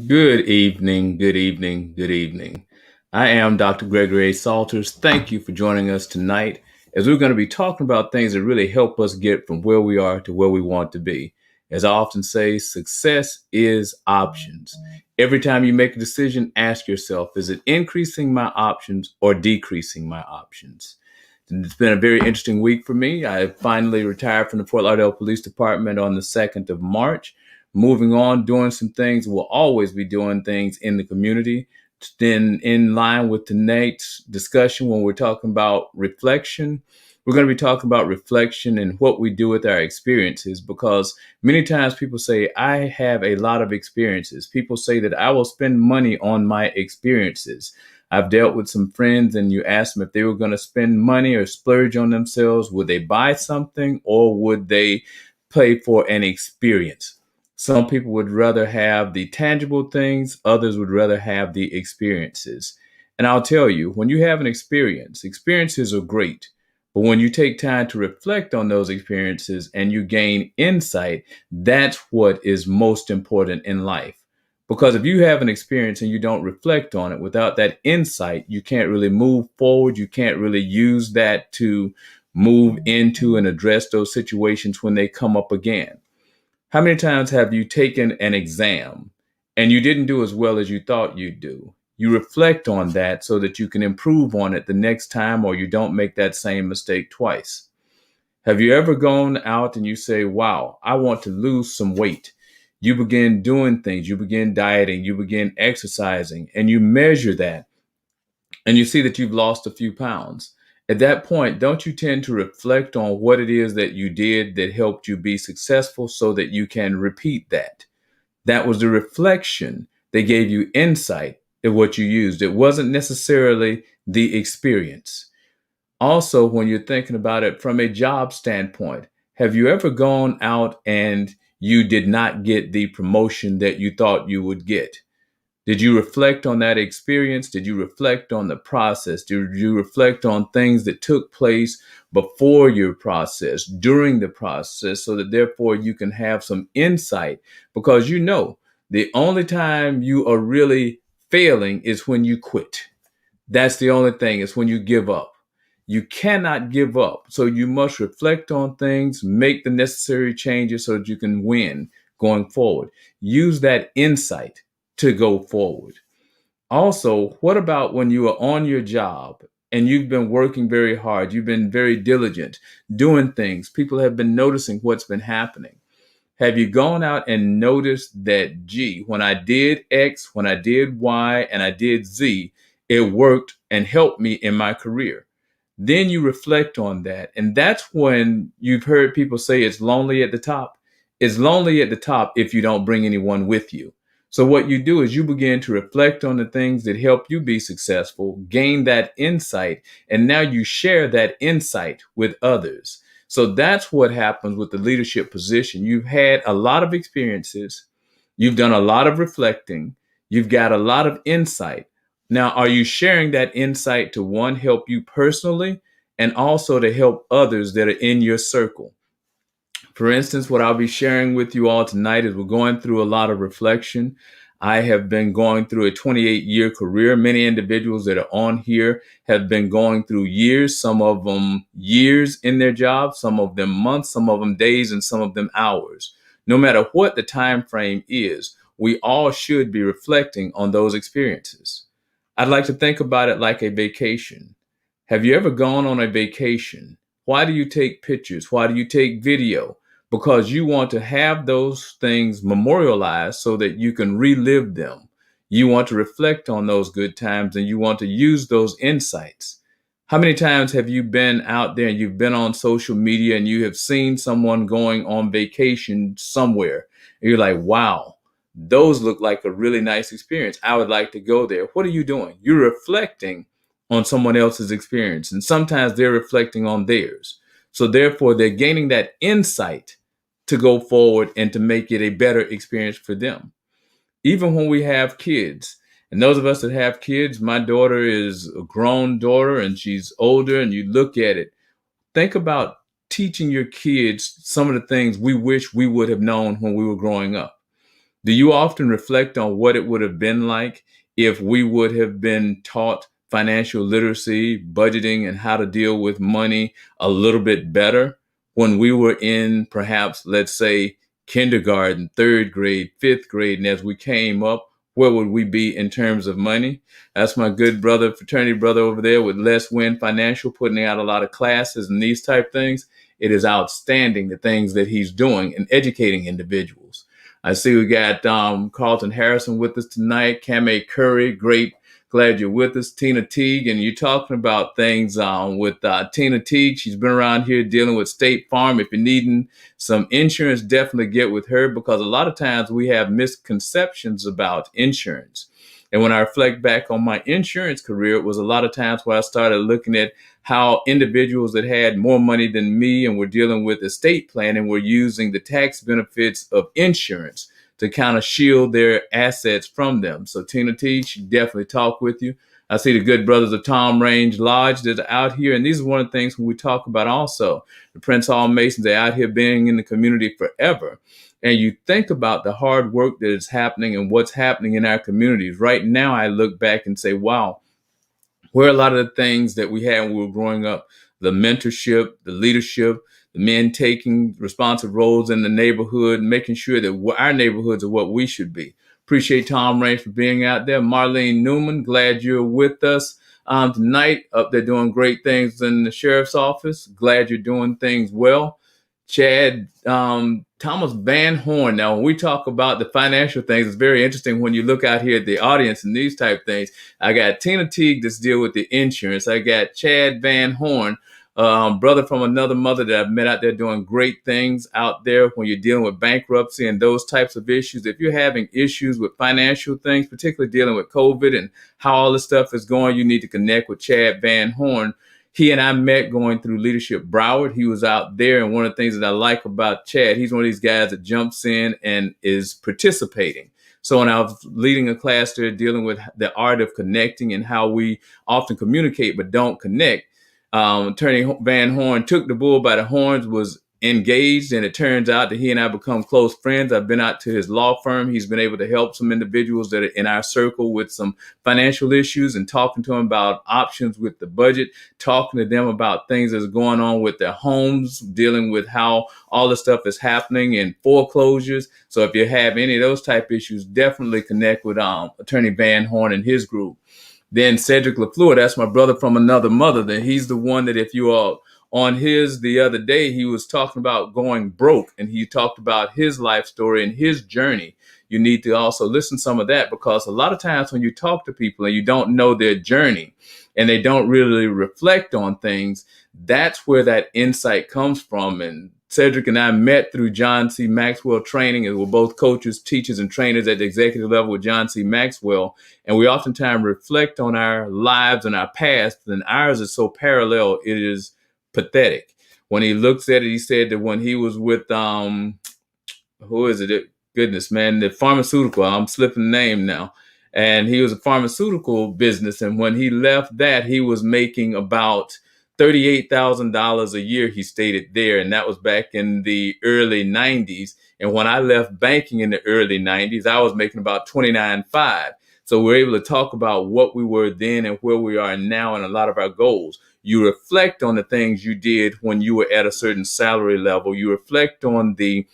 Good evening, good evening, good evening. I am Dr. Gregory A. Salters. Thank you for joining us tonight as we're going to be talking about things that really help us get from where we are to where we want to be. As I often say, success is options. Every time you make a decision, ask yourself, is it increasing my options or decreasing my options? It's been a very interesting week for me. I finally retired from the Fort Lauderdale Police Department on the 2nd of March. Moving on, doing some things. We'll always be doing things in the community. Then, in line with tonight's discussion, when we're talking about reflection, we're going to be talking about reflection and what we do with our experiences, because many times people say, I have a lot of experiences. People say that I will spend money on my experiences. I've dealt with some friends, and you ask them if they were going to spend money or splurge on themselves. Would they buy something, or would they pay for an experience? Some people would rather have the tangible things. Others would rather have the experiences. And I'll tell you, when you have an experience, experiences are great. But when you take time to reflect on those experiences and you gain insight, that's what is most important in life. Because if you have an experience and you don't reflect on it, without that insight, you can't really move forward. You can't really use that to move into and address those situations when they come up again. How many times have you taken an exam and you didn't do as well as you thought you'd do? You reflect on that so that you can improve on it the next time, or you don't make that same mistake twice. Have you ever gone out and you say, wow, I want to lose some weight? You begin doing things, you begin dieting, you begin exercising, and you measure that and you see that you've lost a few pounds. At that point, don't you tend to reflect on what it is that you did that helped you be successful so that you can repeat that? That was the reflection that gave you insight in what you used. It wasn't necessarily the experience. Also, when you're thinking about it from a job standpoint, have you ever gone out and you did not get the promotion that you thought you would get? Did you reflect on that experience? Did you reflect on the process? Did you reflect on things that took place before your process, during the process, so that therefore you can have some insight? Because you know, the only time you are really failing is when you quit. That's the only thing, is when you give up. You cannot give up. So you must reflect on things, make the necessary changes so that you can win going forward. Use that insight to go forward. Also, what about when you are on your job and you've been working very hard, you've been very diligent, doing things, people have been noticing what's been happening? Have you gone out and noticed that, gee, when I did X, when I did Y, and I did Z, it worked and helped me in my career? Then you reflect on that. And that's when you've heard people say it's lonely at the top. It's lonely at the top if you don't bring anyone with you. So what you do is you begin to reflect on the things that help you be successful, gain that insight, and now you share that insight with others. So that's what happens with the leadership position. You've had a lot of experiences. You've done a lot of reflecting. You've got a lot of insight. Now, are you sharing that insight to, one, help you personally, and also to help others that are in your circle? For instance, what I'll be sharing with you all tonight is we're going through a lot of reflection. I have been going through a 28-year career. Many individuals that are on here have been going through years, some of them years in their job, some of them months, some of them days, and some of them hours. No matter what the time frame is, we all should be reflecting on those experiences. I'd like to think about it like a vacation. Have you ever gone on a vacation? Why do you take pictures? Why do you take video? Because you want to have those things memorialized so that you can relive them. You want to reflect on those good times and you want to use those insights. How many times have you been out there and you've been on social media and you have seen someone going on vacation somewhere and you're like, wow, those look like a really nice experience. I would like to go there. What are you doing? You're reflecting on someone else's experience, and sometimes they're reflecting on theirs. So therefore, they're gaining that insight to go forward and to make it a better experience for them. Even when we have kids, and those of us that have kids, my daughter is a grown daughter and she's older, and you look at it, think about teaching your kids some of the things we wish we would have known when we were growing up. Do you often reflect on what it would have been like if we would have been taught financial literacy, budgeting, and how to deal with money a little bit better when we were in perhaps, let's say, kindergarten, third grade, fifth grade, and as we came up, where would we be in terms of money? That's my good brother, fraternity brother over there with Les Wynn Financial, putting out a lot of classes and these type things. It is outstanding the things that he's doing and educating individuals. I see we got Carlton Harrison with us tonight. Kameh Curry, great. Glad you're with us. Tina Teague, and you're talking about things with Tina Teague. She's been around here dealing with State Farm. If you're needing some insurance, definitely get with her, because a lot of times we have misconceptions about insurance. And when I reflect back on my insurance career, it was a lot of times where I started looking at how individuals that had more money than me and were dealing with estate planning were using the tax benefits of insurance to kind of shield their assets from them. So Tina T, she definitely talk with you. I see the good brothers of Tom Range Lodge that are out here. And these are one of the things when we talk about also. The Prince Hall Masons, they're out here being in the community forever. And you think about the hard work that is happening and what's happening in our communities. Right now, I look back and say, wow, where a lot of the things that we had when we were growing up, the mentorship, the leadership, the men taking responsive roles in the neighborhood, making sure that our neighborhoods are what we should be. Appreciate Tom Range for being out there. Marlene Newman, glad you're with us tonight. Up there doing great things in the sheriff's office. Glad you're doing things well. Chad Thomas Van Horn. Now, when we talk about the financial things, it's very interesting when you look out here at the audience and these type things. I got Tina Teague that's deal with the insurance. I got Chad Van Horn, brother from another mother that I've met out there doing great things out there when you're dealing with bankruptcy and those types of issues. If you're having issues with financial things, particularly dealing with COVID and how all this stuff is going, you need to connect with Chad Van Horn. He and I met going through Leadership Broward. He was out there, and one of the things that I like about Chad, he's one of these guys that jumps in and is participating. So when I was leading a class there dealing with the art of connecting and how we often communicate but don't connect, Attorney Van Horn took the bull by the horns, was engaged, and it turns out that he and I become close friends. I've been out to his law firm. He's been able to help some individuals that are in our circle with some financial issues and talking to them about options with the budget, talking to them about things that's going on with their homes, dealing with how all this stuff is happening in foreclosures. So if you have any of those type issues, definitely connect with Attorney Van Horn and his group. Then Cedric LaFleur, that's my brother from another mother. That he's the one that if you are on his the other day, he was talking about going broke, and he talked about his life story and his journey. You need to also listen to some of that, because a lot of times when you talk to people and you don't know their journey and they don't really reflect on things, that's where that insight comes from. And Cedric and I met through John C. Maxwell training, and we're both coaches, teachers, and trainers at the executive level with John C. Maxwell. And we oftentimes reflect on our lives and our past, and ours is so parallel, it is pathetic. When he looks at it, he said that when he was with, who is it? Goodness, man, the pharmaceutical, I'm slipping the name now. And he was a pharmaceutical business. And when he left that, he was making about $38,000 a year, he stated there. And that was back in the early 90s. And when I left banking in the early 90s, I was making about $29,500. So we're able to talk about what we were then and where we are now and a lot of our goals. You reflect on the things you did when you were at a certain salary level. You reflect on the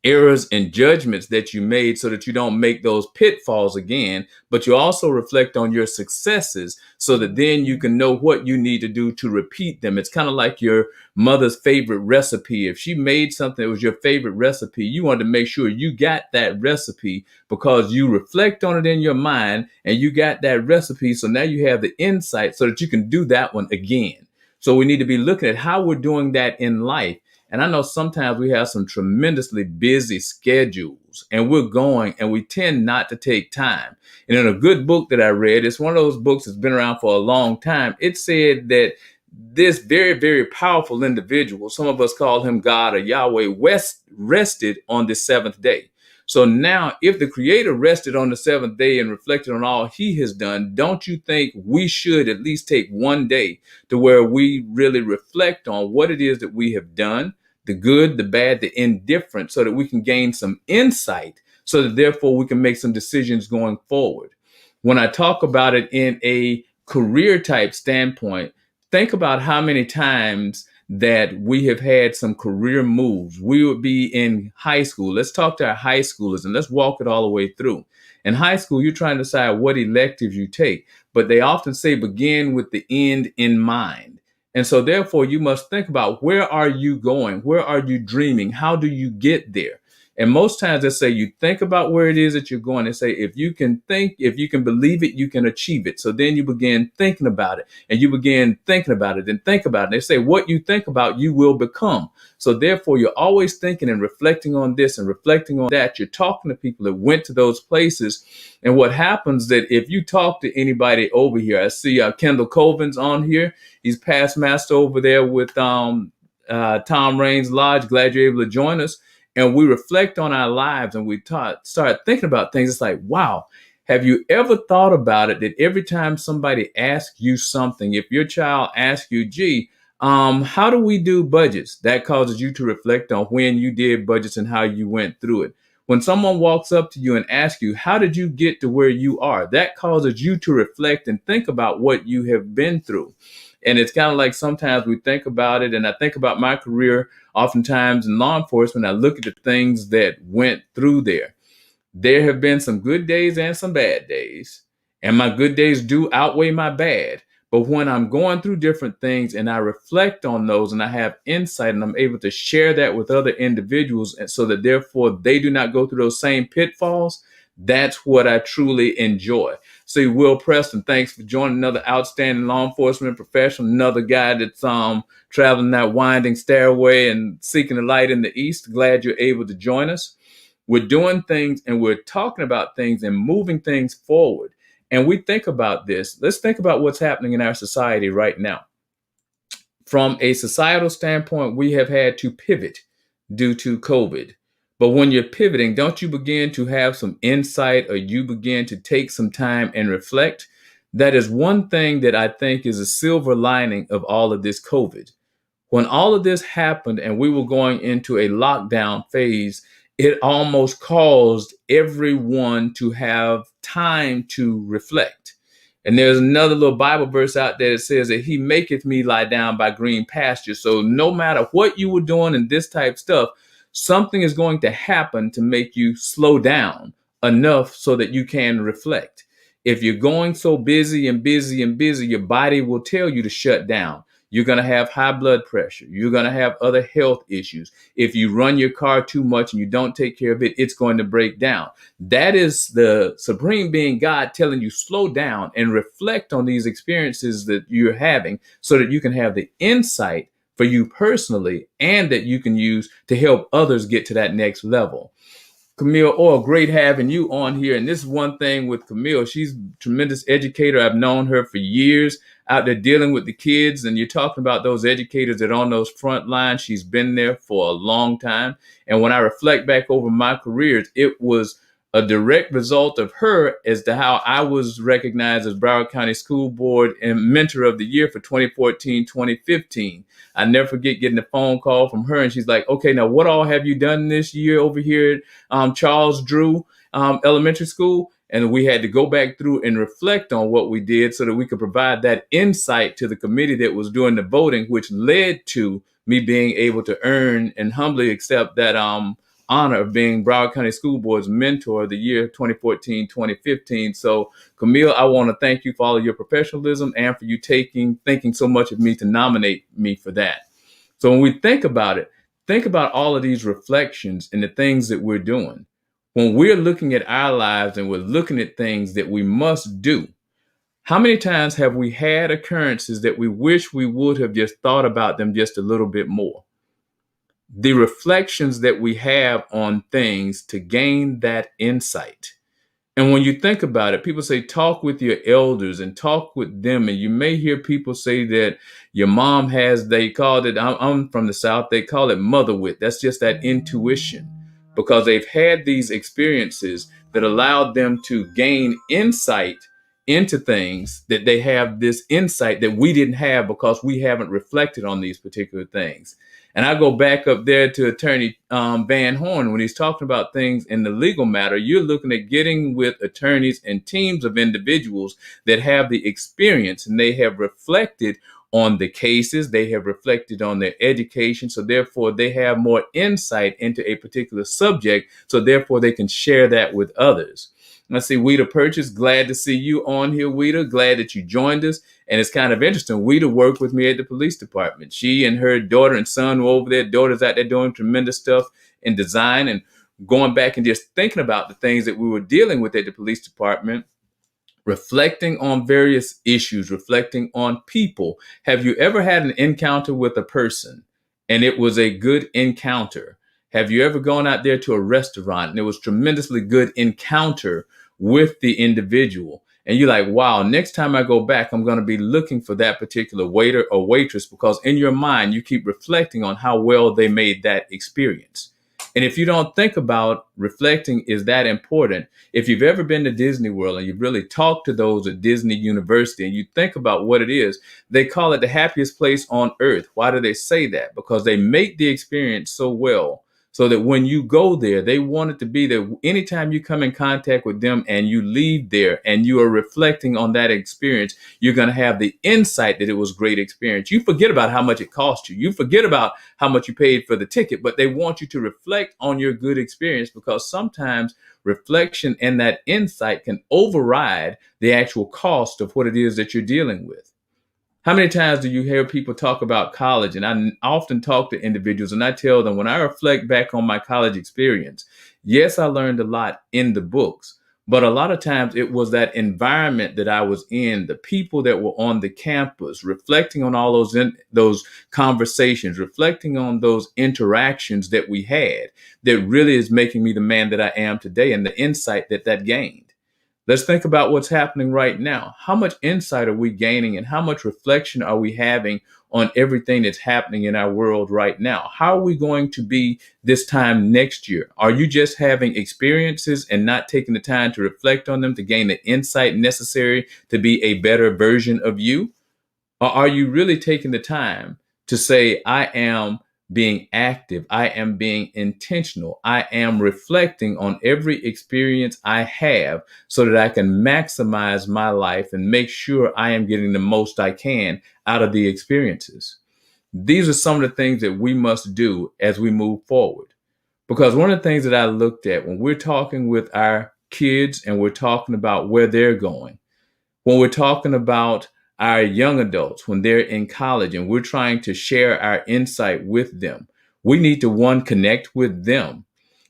errors and judgments that you made so that you don't make those pitfalls again, but you also reflect on your successes so that then you can know what you need to do to repeat them. It's kind of like your mother's favorite recipe. If she made something that was your favorite recipe, you want to make sure you got that recipe because you reflect on it in your mind and you got that recipe. So now you have the insight so that you can do that one again. So we need to be looking at how we're doing that in life. And I know sometimes we have some tremendously busy schedules and we're going and we tend not to take time. And in a good book that I read, it's one of those books that's been around for a long time. It said that this very, very powerful individual, some of us call him God or Yahweh, rested on the seventh day. So now if the Creator rested on the seventh day and reflected on all he has done, don't you think we should at least take one day to where we really reflect on what it is that we have done, the good, the bad, the indifferent, so that we can gain some insight so that therefore we can make some decisions going forward. When I talk about it in a career type standpoint, think about how many times that we have had some career moves. We would be in high school. Let's talk to our high schoolers and let's walk it all the way through. In high school, you're trying to decide what electives you take, but they often say begin with the end in mind. And so therefore you must think about, where are you going? Where are you dreaming? How do you get there? And most times they say you think about where it is that you're going. They say if you can think, if you can believe it, you can achieve it. So then you begin thinking about it, and you begin thinking about it and think about it. They say what you think about, you will become. So therefore you're always thinking and reflecting on this and reflecting on that. You're talking to people that went to those places. And what happens that if you talk to anybody over here, I see Kendall Colvin's on here. He's past master over there with Tom Raines Lodge. Glad you're able to join us. And we reflect on our lives and we start thinking about things. It's like, wow, have you ever thought about it that every time somebody asks you something, if your child asks you, gee, how do we do budgets? That causes you to reflect on when you did budgets and how you went through it. When someone walks up to you and asks you, how did you get to where you are? That causes you to reflect and think about what you have been through. And it's kind of like sometimes we think about it, and I think about my career oftentimes in law enforcement. I look at the things that went through there. There have been some good days and some bad days, and my good days do outweigh my bad. But when I'm going through different things and I reflect on those and I have insight and I'm able to share that with other individuals, and so that therefore they do not go through those same pitfalls, that's what I truly enjoy. See, Will Preston, thanks for joining, another outstanding law enforcement professional, another guy that's traveling that winding stairway and seeking the light in the east. Glad you're able to join us. We're doing things and we're talking about things and moving things forward. And we think about this. Let's think about what's happening in our society right now. From a societal standpoint, we have had to pivot due to COVID. But when you're pivoting, don't you begin to have some insight, or you begin to take some time and reflect? That is one thing that I think is a silver lining of all of this COVID. When all of this happened and we were going into a lockdown phase, it almost caused everyone to have time to reflect. And there's another little Bible verse out there that says that he maketh me lie down by green pastures. So no matter what you were doing in this type of stuff, something is going to happen to make you slow down enough so that you can reflect. If you're going so busy and busy and busy, your body will tell you to shut down. You're going to have high blood pressure. You're going to have other health issues. If you run your car too much and you don't take care of it, it's going to break down. That is the supreme being, God, telling you slow down and reflect on these experiences that you're having so that you can have the insight for you personally and that you can use to help others get to that next level. Camille Orr, great having you on here. And this is one thing with Camille. She's a tremendous educator. I've known her for years, out there dealing with the kids. And you're talking about those educators that are on those front lines. She's been there for a long time. And when I reflect back over my careers, it was a direct result of her as to how I was recognized as Broward County School Board and Mentor of the Year for 2014, 2015. I never forget getting a phone call from her, and she's like, okay, now what all have you done this year over here at Charles Drew Elementary School? And we had to go back through and reflect on what we did so that we could provide that insight to the committee that was doing the voting, which led to me being able to earn and humbly accept that honor of being Broward County School Board's Mentor of the Year 2014, 2015. So Camille, I want to thank you for all of your professionalism and for you thinking so much of me to nominate me for that. So when we think about it, think about all of these reflections and the things that we're doing. When we're looking at our lives and we're looking at things that we must do, how many times have we had occurrences that we wish we would have just thought about them just a little bit more? The reflections that we have on things to gain that insight. And when you think about it, people say, talk with your elders and talk with them. And you may hear people say that your mom has, they called it, I'm from the South, they call it mother wit. That's just that intuition, because they've had these experiences that allowed them to gain insight into things, that they have this insight that we didn't have because we haven't reflected on these particular things. And I go back up there to Attorney Van Horn when he's talking about things in the legal matter. You're looking at getting with attorneys and teams of individuals that have the experience and they have reflected on the cases, they have reflected on their education. So therefore, they have more insight into a particular subject. So therefore, they can share that with others. I see Weta Purchase. Glad to see you on here, Weta. Glad that you joined us. And it's kind of interesting. Weta worked with me at the police department. She and her daughter and son were over there. Daughter's out there doing tremendous stuff in design and going back and just thinking about the things that we were dealing with at the police department, reflecting on various issues, reflecting on people. Have you ever had an encounter with a person and it was a good encounter? Have you ever gone out there to a restaurant and it was tremendously good encounter with the individual? And you're like, wow, next time I go back, I'm going to be looking for that particular waiter or waitress, because in your mind, you keep reflecting on how well they made that experience. And if you don't think about reflecting is that important, if you've ever been to Disney World and you've really talked to those at Disney University and you think about what it is, they call it the happiest place on earth. Why do they say that? Because they make the experience so well, so that when you go there, they want it to be there. Anytime you come in contact with them and you leave there and you are reflecting on that experience, you're going to have the insight that it was a great experience. You forget about how much it cost you. You forget about how much you paid for the ticket, but they want you to reflect on your good experience, because sometimes reflection and that insight can override the actual cost of what it is that you're dealing with. How many times do you hear people talk about college? And I often talk to individuals and I tell them, when I reflect back on my college experience, yes, I learned a lot in the books, but a lot of times it was that environment that I was in, the people that were on the campus, reflecting on all those conversations, reflecting on those interactions that we had, that really is making me the man that I am today, and the insight that gained. Let's think about what's happening right now. How much insight are we gaining and how much reflection are we having on everything that's happening in our world right now? How are we going to be this time next year? Are you just having experiences and not taking the time to reflect on them to gain the insight necessary to be a better version of you? Or are you really taking the time to say, I am being active, I am being intentional, I am reflecting on every experience I have so that I can maximize my life and make sure I am getting the most I can out of the experiences? These are some of the things that we must do as we move forward. Because one of the things that I looked at when we're talking with our kids and we're talking about where they're going, when we're talking about our young adults, when they're in college and we're trying to share our insight with them, we need to, one, connect with them.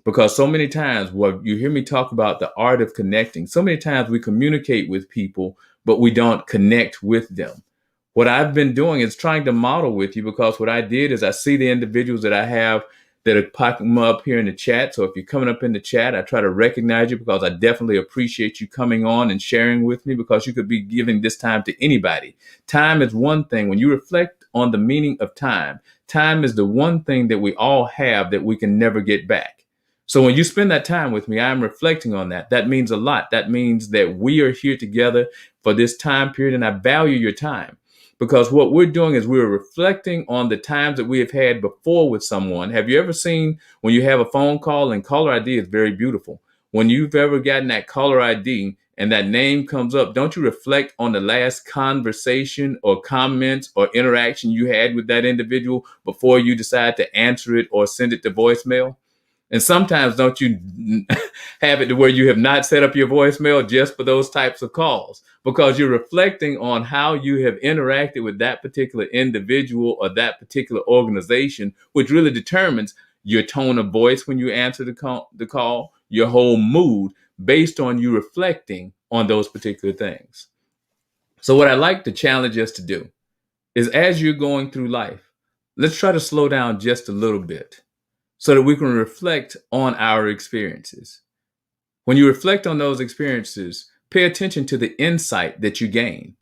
Because so many times, well, you hear me talk about the art of connecting. So many times we communicate with people, but we don't connect with them. What I've been doing is trying to model with you, because what I did is I see the individuals that I have that are popping up here in the chat. So if you're coming up in the chat, I try to recognize you, because I definitely appreciate you coming on and sharing with me, because you could be giving this time to anybody. Time is one thing. When you reflect on the meaning of time, time is the one thing that we all have that we can never get back. So when you spend that time with me, I'm reflecting on that. That means a lot. That means that we are here together for this time period, and I value your time. Because what we're doing is we're reflecting on the times that we have had before with someone. Have you ever seen when you have a phone call, and caller ID is very beautiful. When you've ever gotten that caller ID and that name comes up, don't you reflect on the last conversation or comments or interaction you had with that individual before you decide to answer it or send it to voicemail? And sometimes don't you have it to where you have not set up your voicemail just for those types of calls, because you're reflecting on how you have interacted with that particular individual or that particular organization, which really determines your tone of voice when you answer the call, your whole mood, based on you reflecting on those particular things. So what I like to challenge us to do is, as you're going through life, let's try to slow down just a little bit, so that we can reflect on our experiences. When you reflect on those experiences, pay attention to the insight that you gain.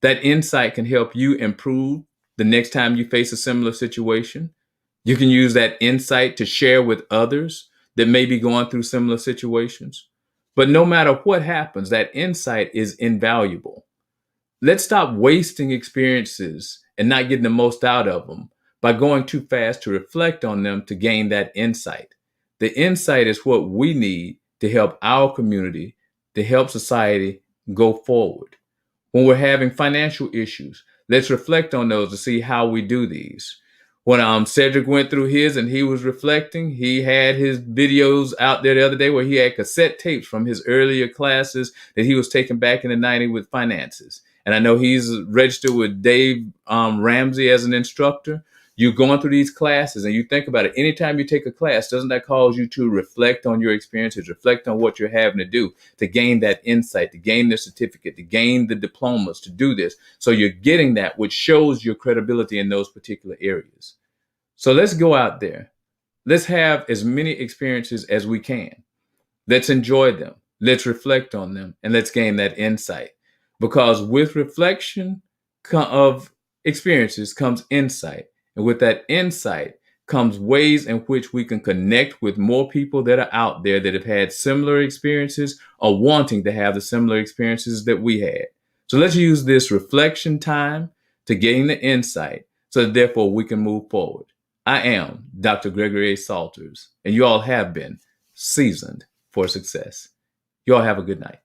That insight can help you improve the next time you face a similar situation. You can use that insight to share with others that may be going through similar situations. But no matter what happens, that insight is invaluable. Let's stop wasting experiences and not getting the most out of them by going too fast to reflect on them to gain that insight. The insight is what we need to help our community, to help society go forward. When we're having financial issues, let's reflect on those to see how we do these. When Cedric went through his and he was reflecting, he had his videos out there the other day where he had cassette tapes from his earlier classes that he was taking back in the 90s with finances. And I know he's registered with Dave Ramsey as an instructor. You're going through these classes and you think about it. Anytime you take a class, doesn't that cause you to reflect on your experiences, reflect on what you're having to do to gain that insight, to gain the certificate, to gain the diplomas, to do this? So you're getting that, which shows your credibility in those particular areas. So let's go out there. Let's have as many experiences as we can. Let's enjoy them. Let's reflect on them and let's gain that insight. Because with reflection of experiences comes insight. And with that insight comes ways in which we can connect with more people that are out there that have had similar experiences or wanting to have the similar experiences that we had. So let's use this reflection time to gain the insight so that therefore we can move forward. I am Dr. Gregory A. Salters, and you all have been seasoned for success. You all have a good night.